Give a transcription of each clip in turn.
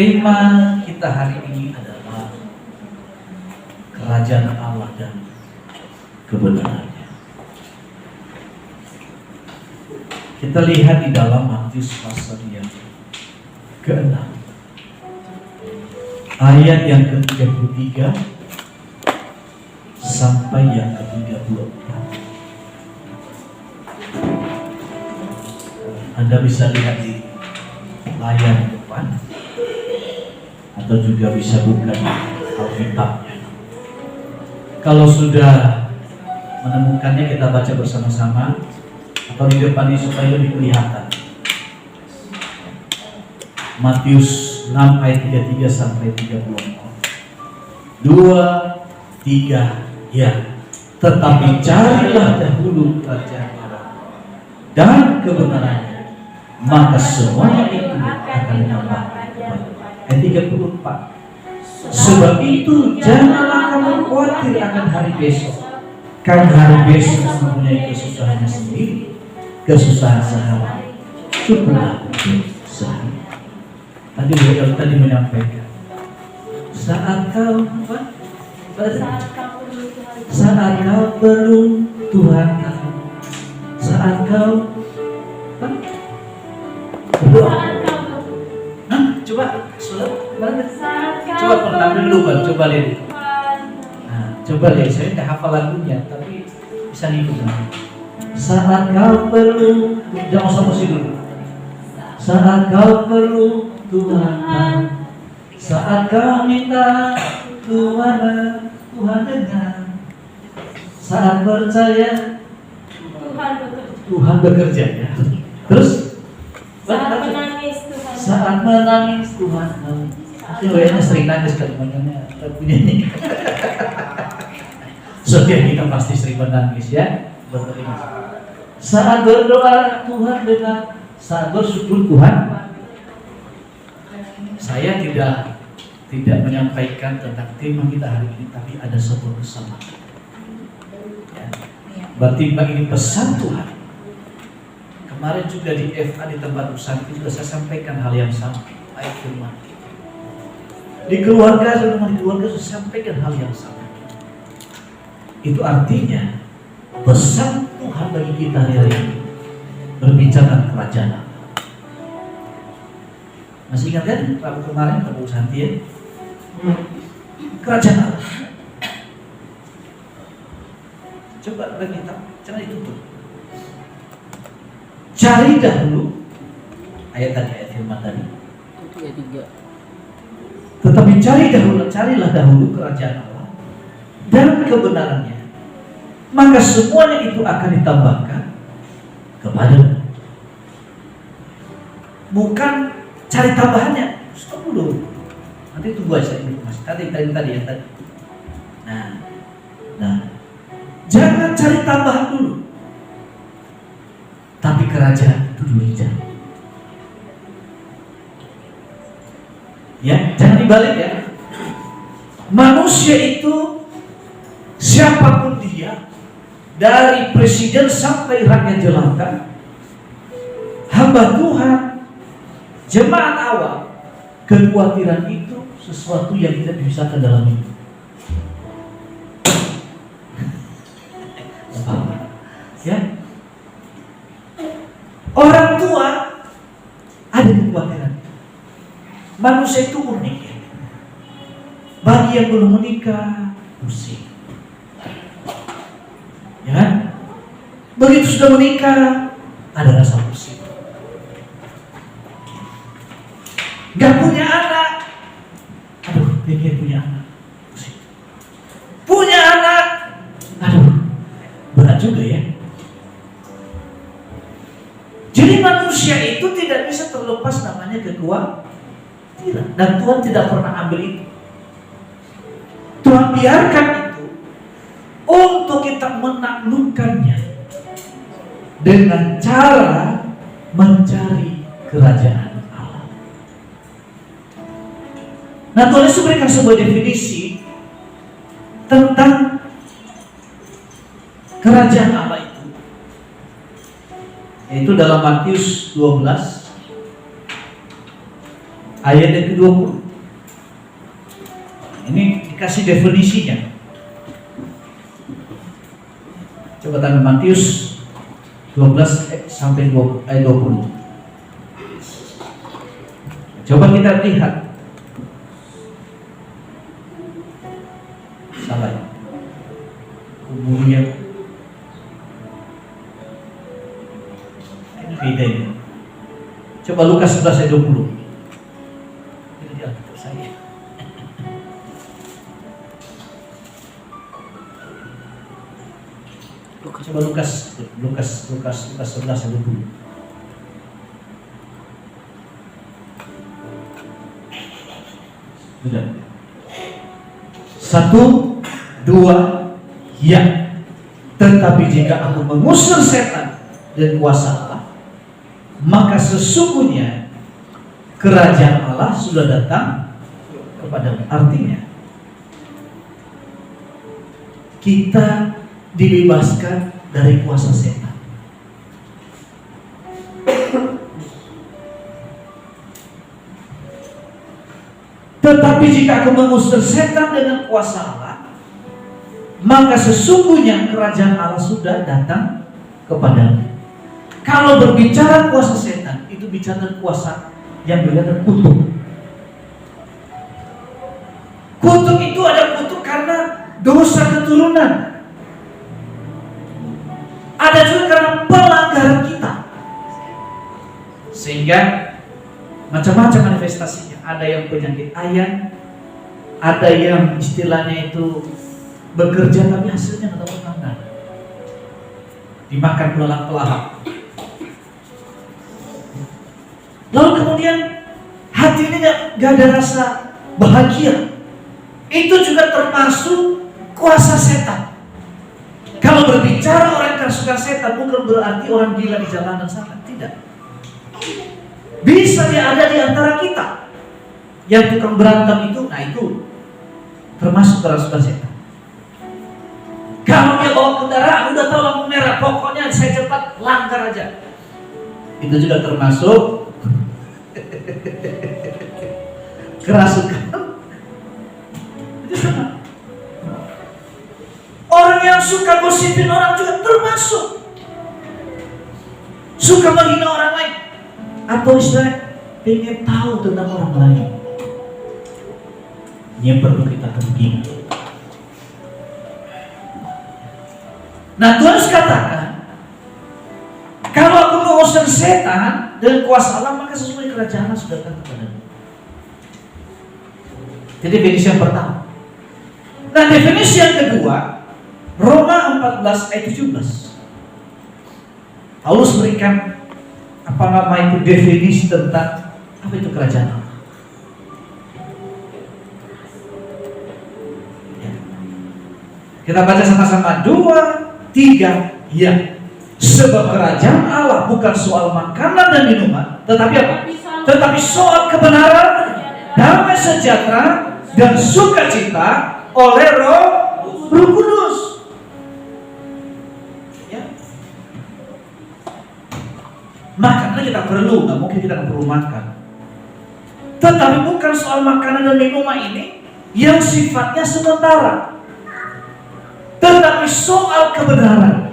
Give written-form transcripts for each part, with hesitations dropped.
Tema kita hari ini adalah kerajaan Allah dan kebenarannya. Kita lihat di dalam Matius pasal yang ke-6 ayat yang ke-33 sampai yang ke-34. Anda bisa lihat di layar depan atau juga bisa buka Alkitabnya. Kalau sudah menemukannya, kita baca bersama-sama atau di depan ini supaya lebih kelihatan. Matius 6 ayat 33 sampai 34. 2, 3, ya. Tetapi carilah dahulu kerajaan Allah dan kebenarannya, maka semuanya itu akan ditambahkan. Ayat 34. Sebab itu janganlah kamu khawatir akan hari besok, kan hari besok mempunyai kesusahannya sendiri. Kesusahan sehari cukuplah untuk sehari. Tadi menyampaikan saat kau perlu Tuhan, saat kau berdoa. Coba tampil dulu kan, coba lihat. Coba lihat, saya nggak hafal lagunya, tapi bisa ngikut. Saat kau perlu, jangan usah musik dulu. Saat kau perlu Tuhan, saat kau minta Tuhan dengar. Saat percaya Tuhan bekerja. Ya. Terus saat menangis Tuhan. Kayaknya sering nangis kalau makanya lagunya ini. Setiap kita pasti sering menangis ya. Saat berdoa Tuhan dengar, saat bersyukur Tuhan. Saya tidak menyampaikan tentang tema kita hari ini, tapi ada sebuah kesamaan. Ya. Berarti ini pesan Tuhan. Kemarin juga di FA di tempat usaha itu sudah saya sampaikan hal yang sama. Ayat firman. Di keluarga sudah sampaikan hal yang sama. Itu artinya pesan Tuhan bagi kita hari ini berbicara kerajaan Allah. Masih ingat kan Rabu kemarin Rabu Santi ya? Kerajaan Allah. Coba bagi kita, jangan ditutup. Cari dahulu ayat firman tadi. Ayat 3. Tetapi carilah dahulu kerajaan Allah dan kebenarannya, maka semuanya itu akan ditambahkan kepadamu. Bukan cari tambahannya, stop dulu. Nanti tunggu aja informasi. Tadi ya. Nah, jangan cari tambahan dulu, tapi kerajaan itu dulu dicari. Ya, jangan dibalik ya. Manusia itu siapapun dia, dari presiden sampai rakyat jelata, hamba Tuhan, jemaat awal, kekhawatiran itu sesuatu yang tidak bisa ke dalam hidup. Ya, orang tua ada kekhawatiran. Manusia itu unik ya. Bagi yang belum menikah, pusing. Ya kan? Begitu sudah menikah, ada rasa pusing. Gak punya anak, aduh, pengen punya anak, pusing. Punya anak, aduh, berat juga ya. Jadi manusia itu tidak bisa terlepas namanya kekhawatiran. Dan Tuhan tidak pernah ambil itu. Tuhan biarkan itu untuk kita menaklukkannya dengan cara mencari kerajaan Allah. Nah, Tuhan Yesus berikan sebuah definisi tentang kerajaan Allah itu, yaitu dalam Matius 12 ayat yang ke-20. Ini dikasih definisinya. Coba tanda Matius 12 sampai ayat 20. Coba kita lihat. Salah ya. Kemudian ini beda ini. Coba Lukas 11 ayat 20. Ini di Alkitab saya. Coba Lukas 11 ayat 20. Sudah. 1, 2, ya. Tetapi jika aku mengusir setan dan kuasa Allah, maka sesungguhnya kerajaan Allah sudah datang kepadamu. Artinya kita dibebaskan dari kuasa setan. Tetapi jika aku mengusir setan dengan kuasa Allah, maka sesungguhnya kerajaan Allah sudah datang kepadamu. Kalau berbicara kuasa setan, itu bicara kuasa yang berkaitan kutuk. Kutuk itu ada kutuk karena dosa keturunan. Ada juga karena pelanggaran kita. Sehingga macam-macam manifestasinya. Ada yang penyakit ayan, ada yang istilahnya itu bekerja tapi hasilnya nggak tahu kemana. Dimakan pelahap-pelahap. Lalu kemudian hati ini gak ada rasa bahagia. Itu juga termasuk kuasa setan. Kalau berbicara orang yang suka setan bukan berarti orang gila di jalanan sana. Tidak. Bisa dia ada di antara kita. Yang tukang berantem itu, nah itu termasuk kerasukan setan. Kalau dia bawa kendaraan udah tahu lampu merah, pokoknya saya cepat langgar aja. Itu juga termasuk kerasukan. Itu sama. Orang yang suka gosipin orang juga termasuk. Suka menghina orang lain. Atau istilah pengen tahu tentang orang lain. Ini yang perlu kita ingat. Nah, Tuhan katakan, kalau aku mengusir setan dengan kuasa Allah, maka sesungguhnya kerajaan Allah sudah datang kepadamu. Jadi definisi yang pertama. Nah, definisi yang kedua, Roma 14 ayat 17. Paulus berikan definisi tentang apa itu kerajaan Allah. Kita baca sama-sama 2, 3, ya. Sebab kerajaan Allah bukan soal makanan dan minuman, tetapi apa? Tetapi soal kebenaran, damai sejahtera, dan sukacita oleh Roh Kudus. Ya. Makanan kita perlu, nggak mungkin kita nggak perlu makan. Tetapi bukan soal makanan dan minuman ini yang sifatnya sementara. Tetapi soal kebenaran.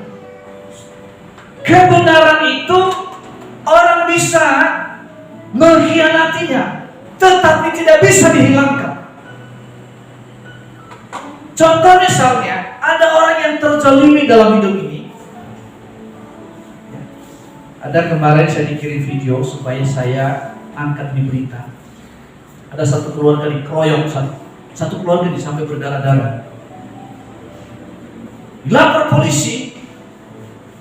Kebenaran itu orang bisa mengkhianatinya, tetapi tidak bisa dihilangkan. Contoh misalnya, ada orang yang terzalimi dalam hidup ini. Ada kemarin saya dikirim video supaya saya angkat di berita. Ada satu keluarga dikeroyok, satu keluarga sampai berdarah-darah. Lapor polisi,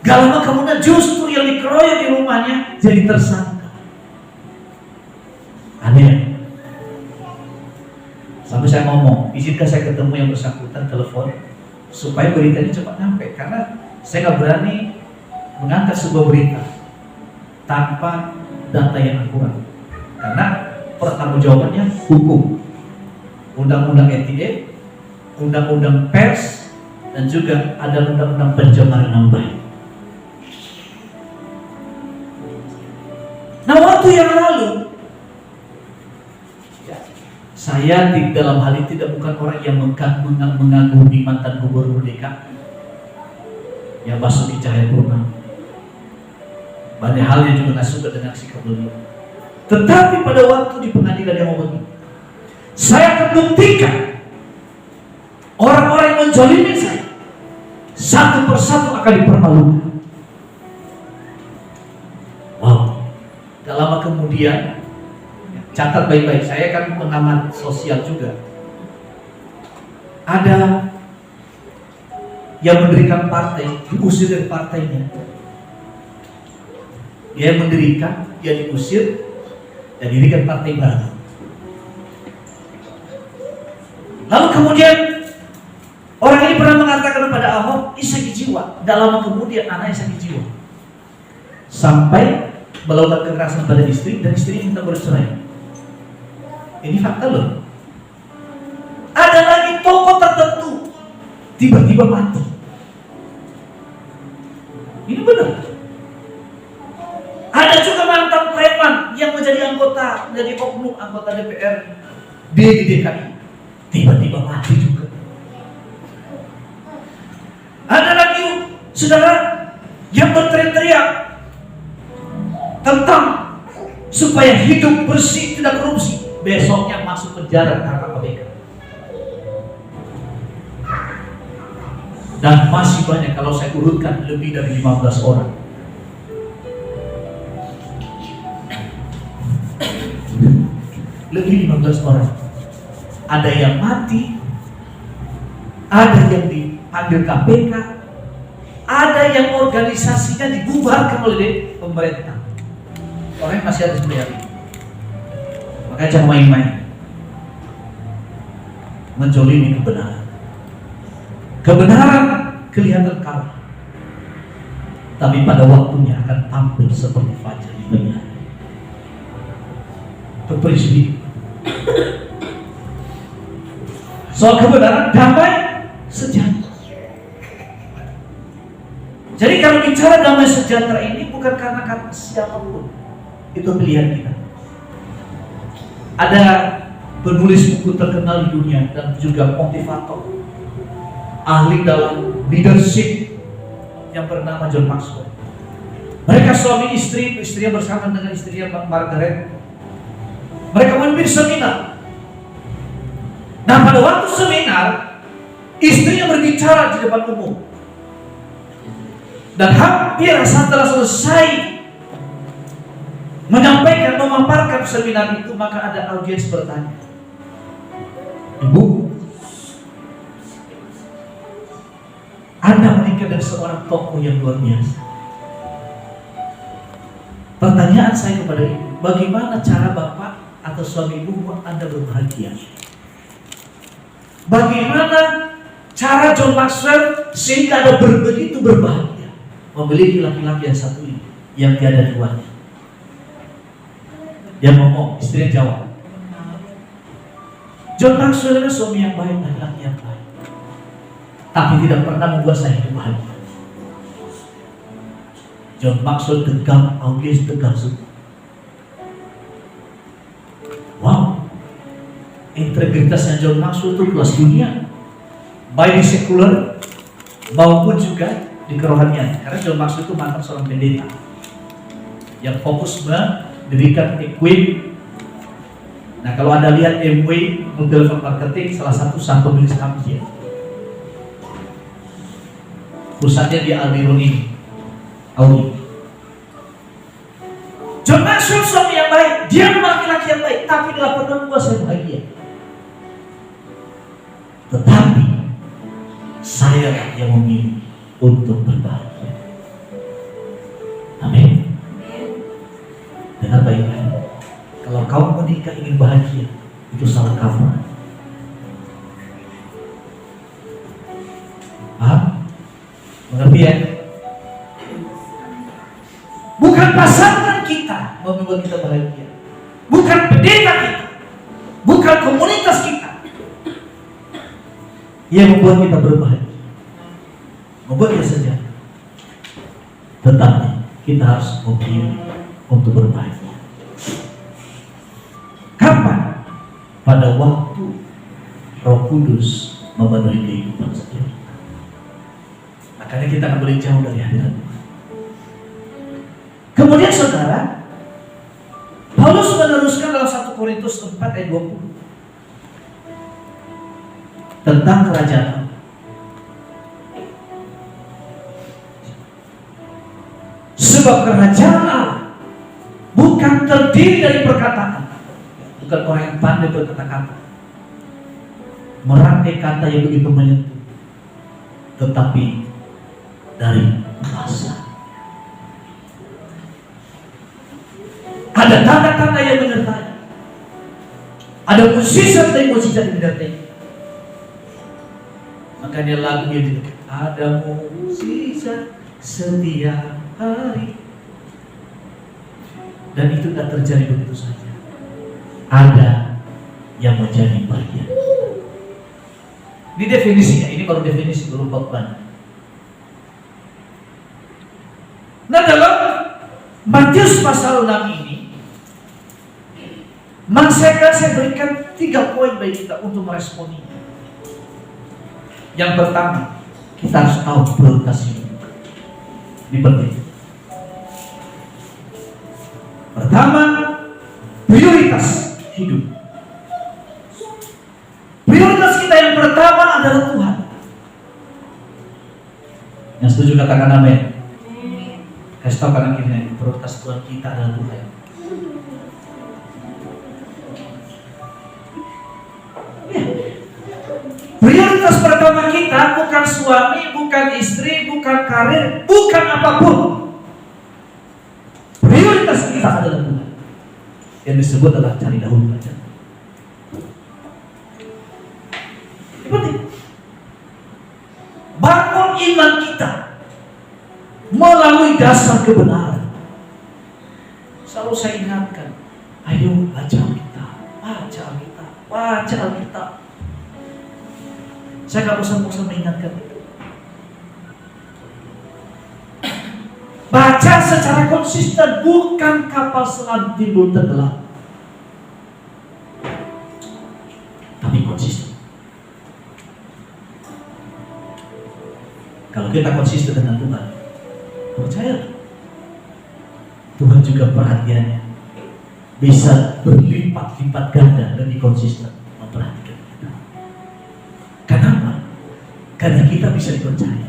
gak lama kemudian justru yang dikeroyok di rumahnya jadi tersangka. Aneh. Sampai saya ngomong, izinkan saya ketemu yang bersangkutan, telepon, supaya berita ini cepat nyampe. Karena saya gak berani mengangkat sebuah berita tanpa data yang akurat. Karena pertanggungjawabannya hukum, undang-undang ITE, undang-undang pers, dan juga ada undang-undang pencemaran nama baik. Nah, waktu yang lalu Saya dalam hal ini bukan orang yang mengagumi mantan gubernur DKI yang Basuki Cahayapurnama. Banyak hal yang juga nggak suka dengan sikap beliau. Tetapi pada waktu di pengadilan yang mau begini, saya akan buktikan orang-orang yang menzalimi saya satu persatu akan dipermalukan. Wow. Gak lama kemudian, catat baik-baik, saya kan pengamat sosial juga. Ada yang mendirikan partai, diusir dari partainya. Dia mendirikan, dia diusir, dan dirikan partai baru. Lalu kemudian orang ini pernah mengatakan kepada Ahok, sakit jiwa. Tidak lama kemudian anaknya sakit jiwa, sampai melakukan kekerasan pada istri, dan istri minta bercerai. Ini fakta loh. Ada lagi tokoh tertentu tiba-tiba mati. Ini benar. Ada juga mantan preman yang menjadi anggota, menjadi oknum anggota DPR di DKI, tiba-tiba mati juga. Ada lagi saudara yang berteriak-teriak tentang supaya hidup bersih, tidak korupsi, besoknya masuk penjara karena KPK. Dan masih banyak, kalau saya urutkan lebih dari 15 orang. Lebih 15 orang. Ada yang mati, ada yang dipanggil KPK, ada yang organisasinya dibubarkan oleh pemerintah. Orang masih ada sebenarnya. Makanya jangan main-main menjolimi kebenaran. Kebenaran kelihatan kalah, tapi pada waktunya akan tampil seperti fajar di pagi hari. Berprinsip soal kebenaran, damai, sejahtera. Jadi kalau bicara damai sejahtera ini bukan karena kata siapapun, itu pilihan kita. Ada penulis buku terkenal di dunia dan juga motivator, ahli dalam leadership yang bernama John Maxwell. Mereka suami istri, istrinya bersama dengan istrinya Margaret. Mereka memimpin seminar. Nah, pada waktu seminar, istrinya berbicara di depan umum. Dan hampir setelah selesai menyampaikan, memaparkan seminar itu, maka ada audiens bertanya, Ibu, Anda menikah dengan seorang tokoh yang luar biasa. Pertanyaan saya kepada Ibu, bagaimana cara Bapak atau suami Ibu membuat Anda berbahagia? Bagaimana cara John Maxwell sehingga Anda begitu berbahagia memiliki laki-laki yang satu ini, yang tiada duanya? Dia ngomong, istrinya jawab, John Maxwell adalah suami yang baik, laki-laki yang baik, tapi tidak pernah membuat saya bahagia. John Maxwell tegang, audiens tegang semua. Wow, integritasnya John Maxwell itu kelas dunia, baik di sekuler maupun juga di kerohanian. Karena John Maxwell itu mantan seorang pendeta yang fokus mendirikan Equip. Nah, kalau Anda lihat MW, Multi-Level Marketing, salah satu saham pemilik saham dia. Pusatnya di Albion ini, Audi. John Maxwell suami yang baik, dia laki-laki yang baik, tapi tidak pernah membuat saya bahagia. Tetapi saya yang memilih untuk berbahagia. Amin. Dengar baik-baik. Kalau kamu menikah ingin bahagia, itu salah kamu. Paham? Mengerti ya? Bukan pasangan kita membuat kita bahagia, bukan pendeta kita, bukan komunitas kita yang membuat kita berbahagia, membuat kita sejahtera. Tetapi kita harus memilih untuk berbahagia. Kapan? pada waktu Roh Kudus memenuhi kehidupan setiap kita. Makanya kita akan boleh jauh dari hadirat Tuhan. Kemudian saudara, Paulus meneruskan dalam 1 Korintus 4 ayat 20 tentang kerajaan Allah. Sebab kerajaan Allah bukan terdiri dari perkataan, bukan orang yang pandai berkata-kata, merangkai kata yang begitu menyentuh, tetapi dari kuasa. Ada tanda-tanda yang menyertai, ada mukjizat dan mukjizat yang menyertai. Makanya lagu yang ada mukjizat setiap hari, dan itu tidak terjadi begitu saja. Ada yang menjadi bagian. Ini definisinya, ini baru definisi, belum bab. Nah, dalam Matius pasal 6 ini, saya berikan 3 poin bagi kita untuk meresponinya. Yang pertama, kita harus tahu prioritas hidup. Ini penting. Pertama, prioritas hidup. Prioritas kita yang pertama adalah Tuhan. Yang setuju katakan amin. Kasih tahu kanan kiri, prioritas Tuhan kita adalah Tuhan. Prioritas pertama kita bukan suami, bukan istri, bukan karir, bukan apapun. Prioritas kita adalah Tuhan. Yang disebut adalah cari dahulu kerajaan. Ini penting. Bangun iman kita melalui dasar kebenaran. Selalu saya ingatkan, ayo baca Alkitab, baca Alkitab, baca Alkitab. Saya gak bosan-bosan mengingatkan itu. Baca secara konsisten, bukan kapal selam timbul tenggelam, tapi konsisten. Kalau kita konsisten dengan Tuhan, percaya Tuhan juga perhatiannya bisa berlipat-lipat ganda, lebih konsisten memperhatikan kita. Kenapa? Karena kita bisa dipercaya.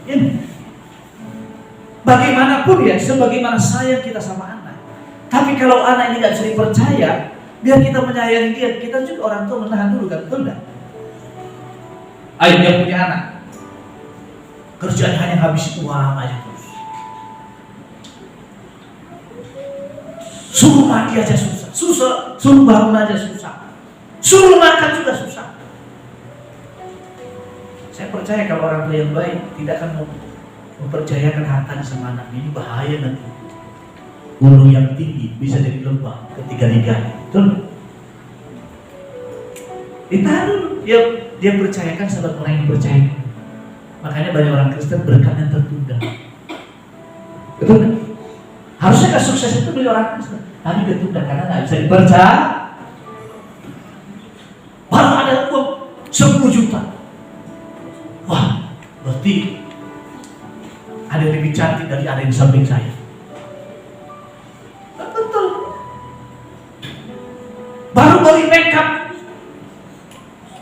Ini bagaimanapun ya, sebagaimana sayang kita sama anak. Tapi kalau anak ini gak bisa dipercaya, biar kita menyayangi dia, kita juga orang tua menahan dulu kan, betul gak? Ayo, dia punya anak, kerjaan hanya habis uang aja terus. Suruh mandi aja susah, suruh bangun aja susah, suruh makan juga susah. Saya percaya kalau orang tua yang baik tidak akan mempercayakan hartanya sama anaknya. Ini bahaya nanti. Gunung yang tinggi bisa jadi lembah ketiga-tiganya. Betul? Ditahan dulu. Dia percayakan sebab orang yang percaya. Makanya banyak orang Kristen berkatnya tertunda. Betul kan? Harusnya kesuksesan itu beli orang Kristen, tapi tertunda karena nggak bisa dipercaya. Baru ada uang 10 juta. Wah, berarti ada yang lebih cantik dari ada yang di samping saya. Betul. Baru beli makeup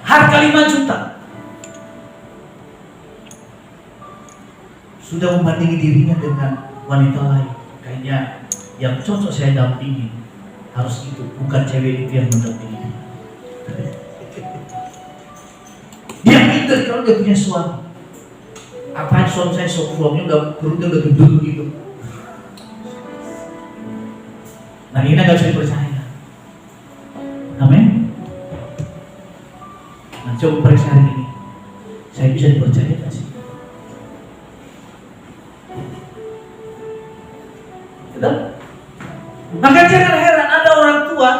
harga 5 juta. Sudah membandingi dirinya dengan wanita lain. Kayaknya yang cocok saya dampingi harus itu, bukan cewek itu yang mendampingi dia. Dia pintar kalau dia punya suami. Apaan suami saya, suaminya perutnya udah gendut gitu. Nah ini gak bisa dipercaya. Amin. Nah coba periksa hari ini, saya bisa dipercaya gak sih? Betul? Maka jangan heran ada orang tua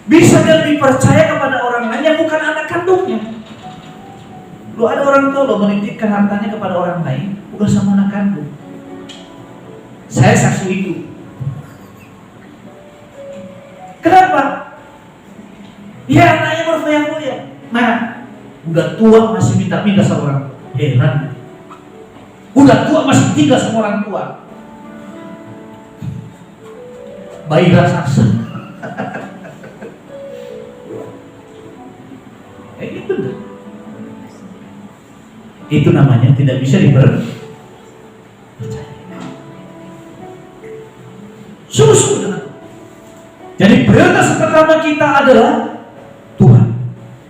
bisa lebih percaya kepada orang lain yang bukan anak kandungnya. Loh, ada orang tua loh menitipkan hartanya kepada orang lain bukan sama anak kandung. Saya saksi itu. Kenapa? Ya anaknya berfoya-foya. Nah, udah tua masih minta-minta sama orang. Heran. Udah tua masih tinggal sama orang tua. Bayi raksasa. Itu benar. Itu namanya tidak bisa dipercaya. Sungguh-sungguh dengan. Jadi prioritas pertama kita adalah Tuhan.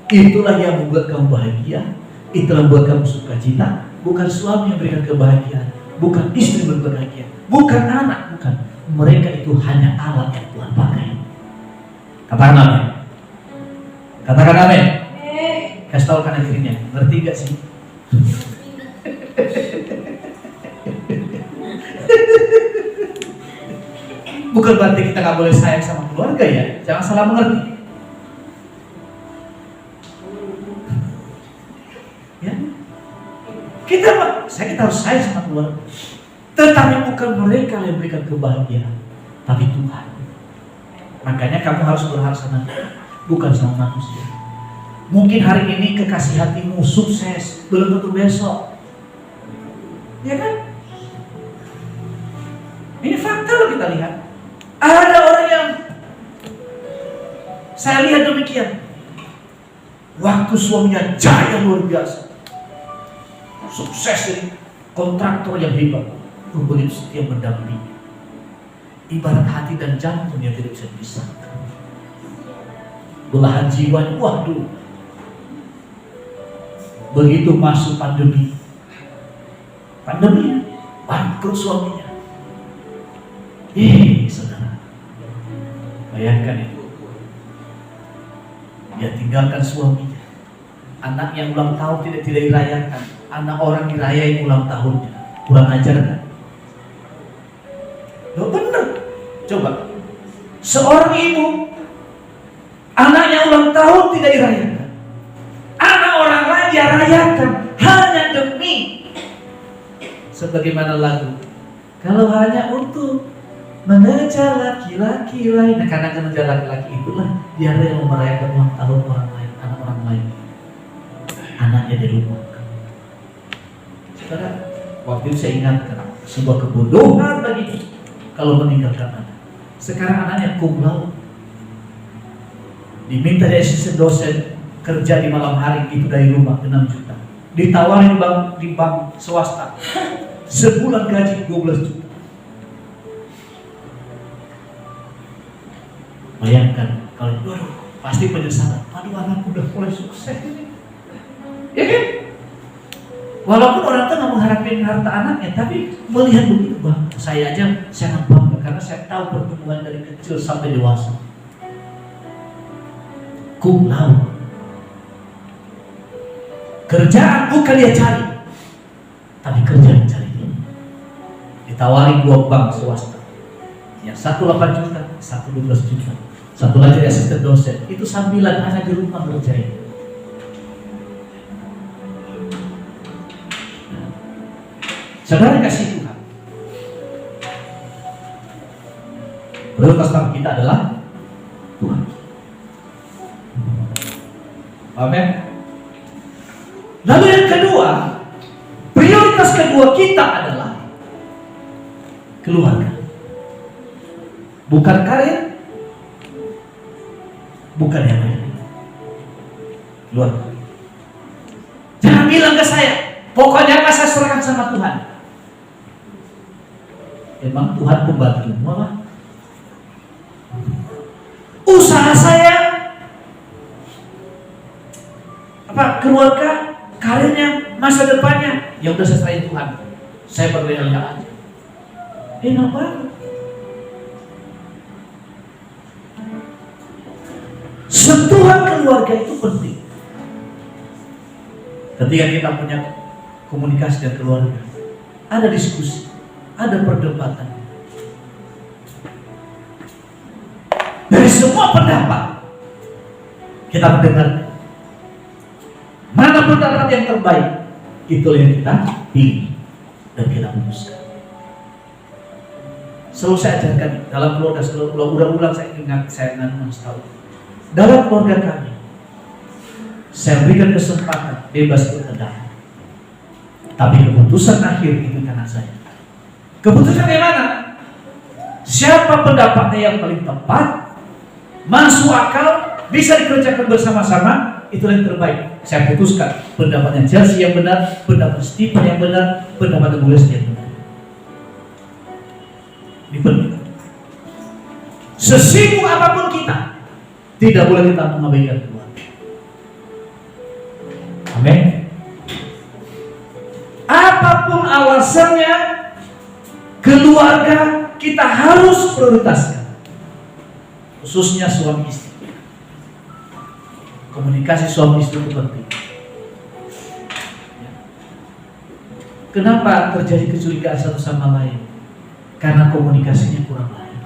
Itulah yang membuat kamu bahagia. Itulah yang membuat kamu sukacita. Bukan suami yang berikan kebahagiaan, bukan istri yang berbahagia, bukan anak, bukan. Mereka itu hanya alat yang Tuhan pakai. Katakan amin. Katakan amin. Kasih tahu kanan kirinya, ngerti gak sih? Bukan berarti kita gak boleh sayang sama keluarga ya. Jangan salah mengerti. Ya. Kita harus sayang sama keluarga. Tetapi bukan mereka yang memberikan kebahagiaan, tapi Tuhan. Makanya kamu harus berharap sama Tuhan, bukan sama manusia. Mungkin hari ini kekasih hatimu sukses, belum tentu besok. Ya kan? Ini fakta loh kita lihat. Ada orang yang saya lihat demikian. Waktu suaminya jaya luar biasa, sukses jadi kontraktor yang hebat, begitu setia mendampingi. Ibarat hati dan jantung yang tidak bisa dipisahkan. Belahan jiwanya, waduh. Begitu masuk pandemi, bangkrut suaminya. Saudara, bayangkan itu. Dia tinggalkan suaminya. Anak yang ulang tahun tidak dirayakan. Anak orang dirayain ulang tahunnya. Kurang ajar kan? Loh bener. Coba. Seorang ibu, anaknya ulang tahun tidak dirayakan. Anak orang lain dirayakan hanya demi sebagaimana lagu. Kalau hanya untuk mengejar laki-laki lain, nah karena mengejar laki-laki itulah dia rela merayakan ulang tahun orang lain, anak orang lain. Anaknya dilupakan. Saudara, waktu itu saya ingatkan sebuah kebodohan bagi kalau meninggalkan anak. Sekarang anaknya cum laude, diminta dari asisten dosen kerja di malam hari itu dari rumah 6 juta. Ditawarin di bank swasta, sebulan gaji 12 juta. Bayangkan kalau pasti penyesalan. Aduh, anakku udah mulai sukses ini. Ya kan? Walaupun orang tuh nggak mengharapkan harta anaknya, tapi melihat begitu, bang, saya aja sangat bangga karena saya tahu pertumbuhan dari kecil sampai dewasa. Cum laude. Kerjaan bukan dia cari, tapi kerja yang cari dia. Ditawari 2 bank swasta, yang satu 8 juta, satu 12 juta, satu lagi asisten dosen. Itu sambilan anak di rumah ngerjain. Saudara kasih Tuhan, prioritas kita adalah Tuhan. Amin. Lalu yang kedua, prioritas kedua kita adalah keluarga. Bukan karir, bukan yang lain. Keluarga. Jangan bilang ke saya, pokoknya apa saya serahkan sama Tuhan. Emang Tuhan pembantumu apa? Usaha saya, keluarga, karirnya, masa depannya, ya udah saya serahin Tuhan. Saya berdoa aja. Enak banget. Sentuhan keluarga itu penting. Ketika kita punya komunikasi dengan keluarga, ada diskusi, ada perdebatan. Dari semua pendapat kita mendengar mana pendapat yang terbaik, itu yang kita pilih dan kita putuskan. Selalu saya ajarkan dalam keluarga, selalu ulang-ulang saya ingat, saya tahu. dalam keluarga kami, saya berikan kesempatan bebas berpendapat. Tapi keputusan akhir itu karena saya. Keputusan yang mana? Siapa pendapatnya yang paling tepat, masuk akal, bisa dikerjakan bersama-sama, itulah yang terbaik. Saya putuskan pendapatnya Chelsea yang benar, pendapat Stephen yang benar, pendapat Bu Lesti yang benar. Ini penting. Sesibuk apapun kita, tidak boleh kita mengabaikan keluarga. Amin. Apapun alasannya, keluarga kita harus prioritaskan, khususnya suami istri. Komunikasi suami istri itu penting. Kenapa terjadi kecurigaan satu sama lain? Karena komunikasinya kurang baik.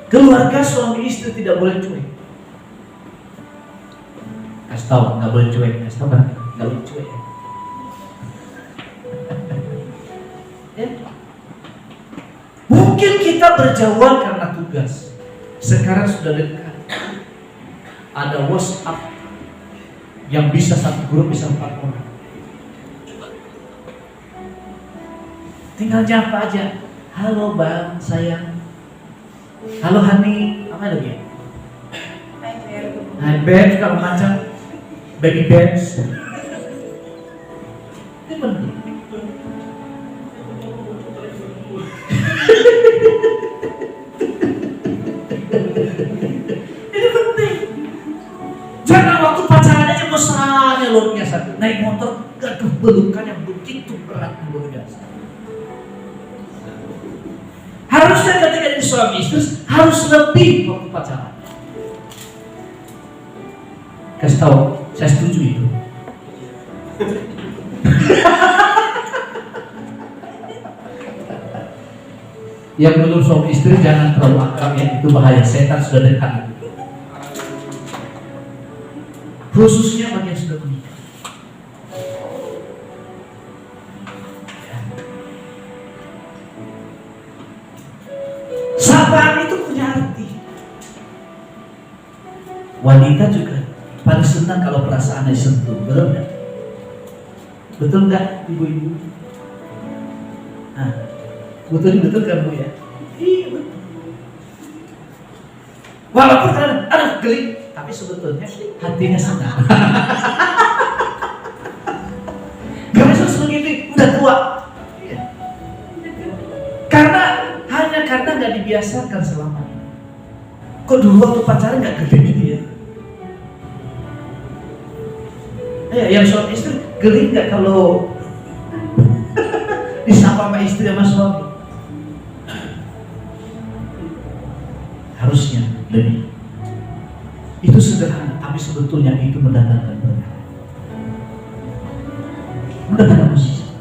Keluarga suami istri tidak boleh cuek. Kasih tahu, nggak boleh cuek. Kasih tahu kan? Nggak boleh cuek. Ya. Mungkin kita berjauhan karena tugas. Sekarang sudah dekat. Ada WhatsApp yang bisa satu grup bisa 4 orang. Tinggal nyapa aja. Halo bang, sayang. Halo honey, apa lagi? Hai beb, kalau macam baby babes. Ini penting. Ini penting. Jangan waktu pacaran aja mesranya luar biasa. Naik motor, aduh pelukan yang begitu berat luar biasa. Harusnya ketika jadi suami istri harus lebih waktu pacaran. Kasih tahu, saya setuju itu. Yang belum suami istri jangan terlalu akrab, ya itu bahaya, setan sudah dekat. Khususnya bagi yang sudah menikah. Sapaan itu punya arti. Wanita juga paling senang kalau perasaannya disentuh, betul nggak? Betul nggak, ibu-ibu? Nah, betul kan Bu ya? Iya betul. Walaupun kadang aduh geli, tapi sebetulnya hatinya senang. Gak bisa begitu, udah tua. Iya. Hanya karena nggak dibiasakan selama ini. Kok dulu waktu pacaran nggak gede gitu ya? Yang suami istri geli nggak kalau disapa sama istri sama suami? Harusnya lebih. Itu sederhana, tapi sebetulnya itu mendatangkan berkah. Mendatangkan musibah.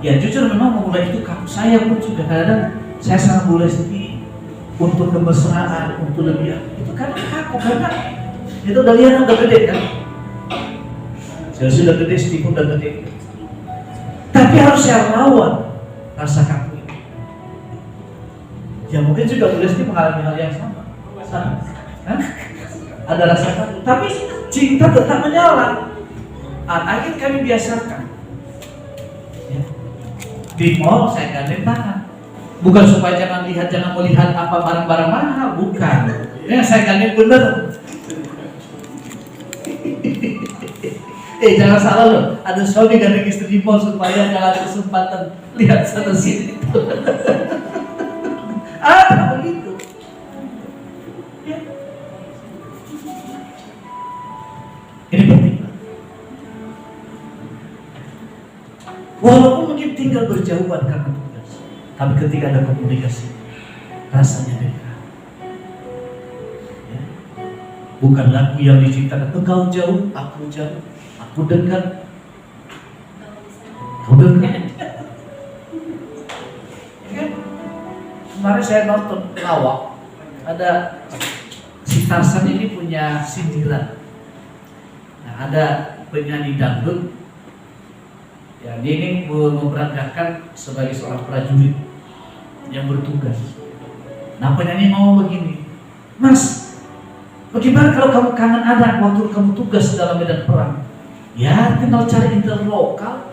Ya jujur memang memulai itu saya pun juga kadang saya sangat mulai sedih untuk kemesraan, untuk lebih itu karena aku itu udah lihat udah gede kan. Saya sudah gede, Stephen udah gede. Tapi harus saya lawan rasa kaku itu. Ya mungkin juga Bu Lesti mengalami hal yang sama. Ada rasa kaku, tapi cinta tetap menyala. Akhirnya kami biasakan. Ya. Di mall saya gandeng tangan, bukan supaya jangan melihat apa barang-barang mahal, bukan. Ya saya gandeng bener. Jangan salah loh, ada suami gandeng istri di mall supaya jangan ada kesempatan lihat sana sini. Ada begitu. Ya. Ini penting. Walaupun mungkin tinggal berjauhan karena tugas, tapi ketika ada komunikasi, rasanya dekat. Ya. Bukan lagu yang diciptakan, engkau jauh, aku jauh, aku dekat, kau dekat. Ya. Kemarin saya nonton lawak, ada si Tarsan ini punya sindiran. Nah, ada penyanyi dangdut. Ya, dia ini memberangkatkan sebagai seorang prajurit yang bertugas. Nah, penyanyi mau begini, Mas, bagaimana kalau kamu kangen anak waktu kamu tugas dalam medan perang? Ya, tinggal cari interlokal.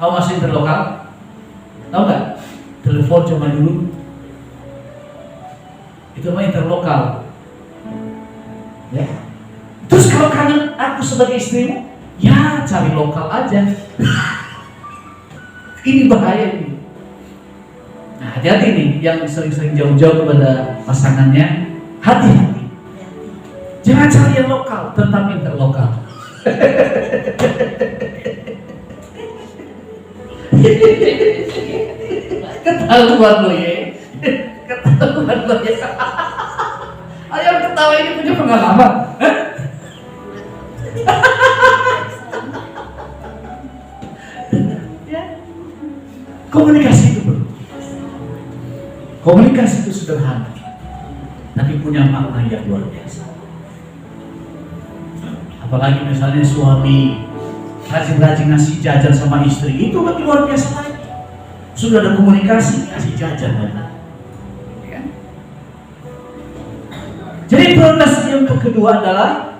Tahu masih interlokal? Tahu nggak? Telepon zaman dulu. Itu mah interlokal. Ya. Terus kalau kangen aku sebagai istrimu, ya cari lokal aja. Ini bahaya ini. Nah, hati-hati nih yang sering-sering jauh-jauh kepada pasangannya, hati-hati. Jangan cari yang lokal, tetap interlokal. Ketahuan lo ya, ketahuan lo ya. Ayam ketawa ini punya pengalaman. Komunikasi itu bro. Komunikasi itu sederhana, tapi punya makna yang luar biasa. Apalagi misalnya suami rajin-rajin ngasih jajan sama istri, itu lebih luar biasa lagi. Sudah ada komunikasi, ngasih jajan lagi. Ya. Jadi prioritas yang kedua adalah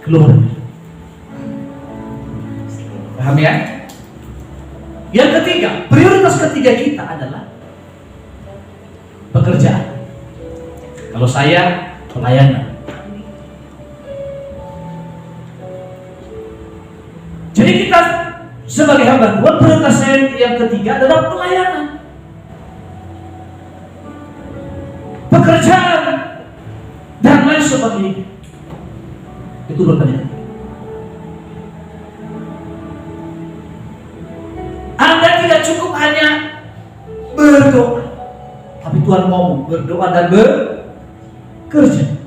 keluarga. Paham ya? Yang ketiga, prioritas ketiga kita adalah pekerjaan. Kalau saya, pelayanan. Jadi kita sebagai hamba Tuhan, prioritas saya yang ketiga adalah pelayanan. Pekerjaan dan lain sebagainya. Itu bertanya. Anda tidak cukup hanya berdoa, tapi Tuhan mau berdoa dan bekerja.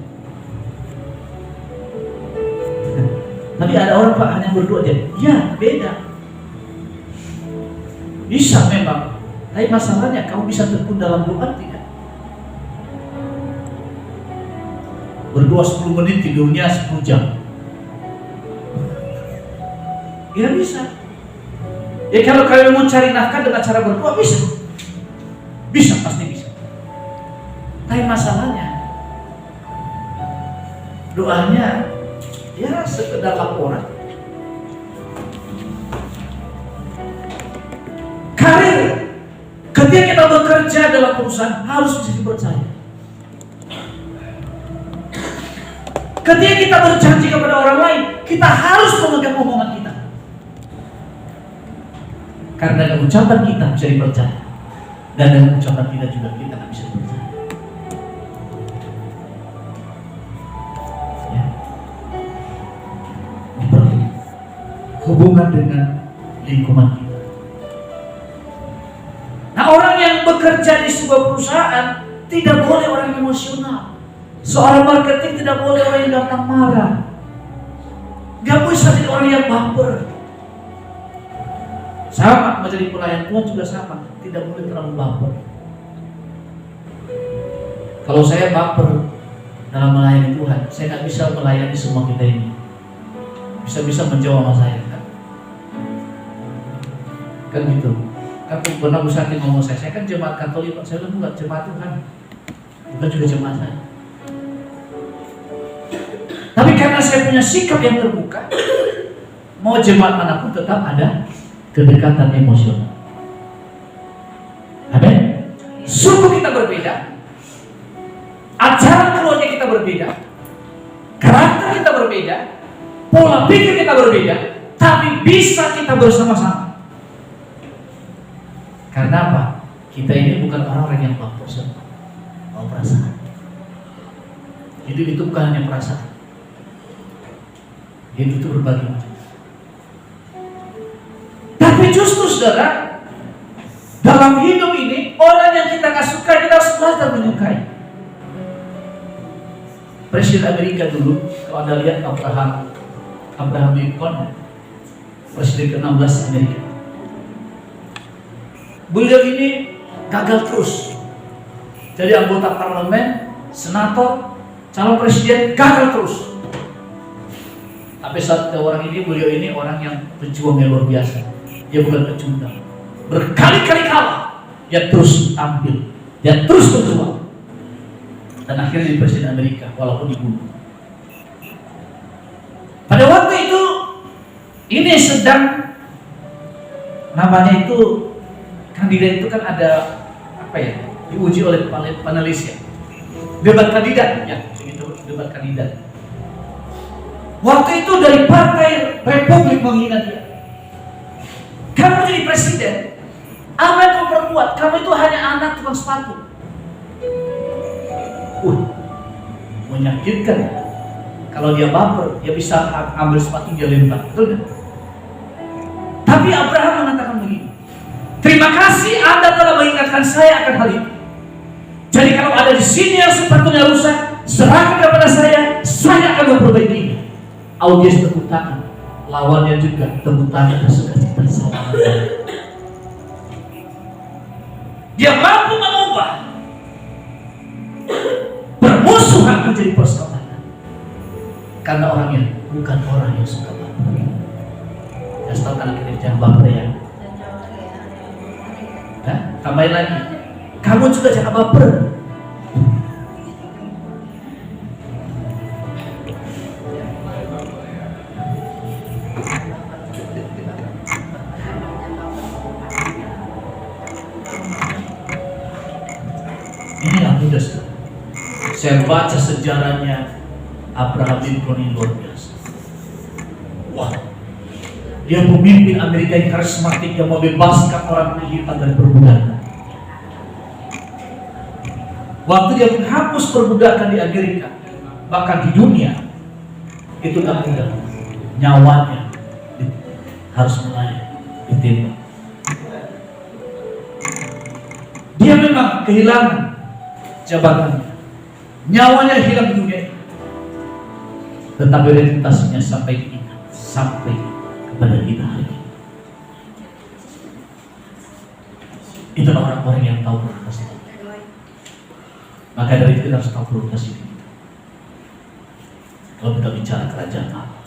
Tapi ada orang Pak hanya berdoa aja, ya beda. Bisa memang, tapi masalahnya kamu bisa tekun dalam doa tidak? Berdoa 10 menit, tidurnya 10 jam. Ya bisa. Ya kalau kalian mau cari nafkah dengan cara berdoa bisa. Bisa, pasti bisa. Tapi masalahnya doanya ya sekedar laporan. Karir, ketika kita bekerja dalam perusahaan harus bisa dipercaya. Ketika kita berjanji kepada orang lain, kita harus memegang omongan kita. Karena dengan ucapan kita bisa dipercaya, dan dengan ucapan kita juga kita tidak bisa dipercaya. Ya. Seperti hubungan dengan lingkungan kita. Nah, orang yang bekerja di sebuah perusahaan tidak boleh orang emosional. Seorang marketing tidak boleh orang yang gampang marah. Gak bisa jadi orang yang baper. Sama menjadi pelayan Tuhan juga sama, tidak boleh terlalu baper. Kalau saya baper dalam melayani Tuhan, saya nggak bisa melayani semua kita ini. Bisa-bisa menjauh sama saya kan gitu. Kan pernah Bu Sakti ngomong saya kan jemaat Katolik, saya bukan jemaat Tuhan, bukan juga jemaat saya. Tapi karena saya punya sikap yang terbuka, mau jemaat manapun tetap ada kedekatan emosional. Amin. Suku kita berbeda, ajaran keluarga kita berbeda, karakter kita berbeda, pola pikir kita berbeda, tapi bisa kita bersama-sama. Karena apa? Kita ini bukan orang-orang yang baper semua, mau perasaan. Jadi itu bukan hanya perasaan. Jadi itu berbagi macam. Tapi justru saudara, dalam hidup ini orang yang kita gak suka kita harus belajar menyukai. Presiden Amerika dulu, kalau Anda lihat Abraham Lincoln, Presiden ke-16 Amerika. Beliau ini gagal terus. Jadi anggota parlemen, senator, calon presiden gagal terus. Tapi satu orang ini, beliau ini orang yang pejuang yang luar biasa. Dia bukan pecundang. Berkali-kali kalah. dia terus tampil, dia terus berjuang, dan akhirnya jadi presiden Amerika walaupun dibunuh. Pada waktu itu ini sedang namanya itu kandidat itu kan ada apa ya, diuji oleh panelis ya, debat kandidat ya, begitu, debat kandidat. Waktu itu dari Partai Republik menghina dia. Kamu jadi presiden, apa yang kamu perbuat? Kamu itu hanya anak tukang sepatu. Menyakitkan. Kalau dia baper, dia bisa ambil sepatu dia lempar, betul kan? Tapi Abraham mengatakan begini, terima kasih Anda telah mengingatkan saya akan hal itu. Jadi kalau ada di sini yang sepatunya rusak, serahkan kepada saya akan memperbaikinya. Audiens tepuk tangan, lawannya juga tepuk tangan bersukacita bersama. Dia mampu mengubah permusuhan menjadi persahabatan. Karena orangnya bukan orang yang suka baper. Kasih tahu anak kita jangan baper ya. Nah, tambahin lagi, kamu juga jangan baper. Ini yang mudah. Saya baca sejarahnya Abraham Lincoln ini luar biasa. Wah, dia pemimpin Amerika yang karismatik yang membebaskan orang hitam dari perbudakan. Waktu dia menghapus perbudakan di Amerika, bahkan di dunia, itu tak mudah. Nyawanya harus mulai ditembak. Dia memang kehilangan jabatannya, nyawanya hilang di dunia ini. Tetapi reputasinya sampai diingat, sampai kepada kita hari ini. Itulah orang-orang yang tahu prioritas kita. Maka dari itu kita harus tahu prioritas kita. Kalau kita bicara kerajaan Allah,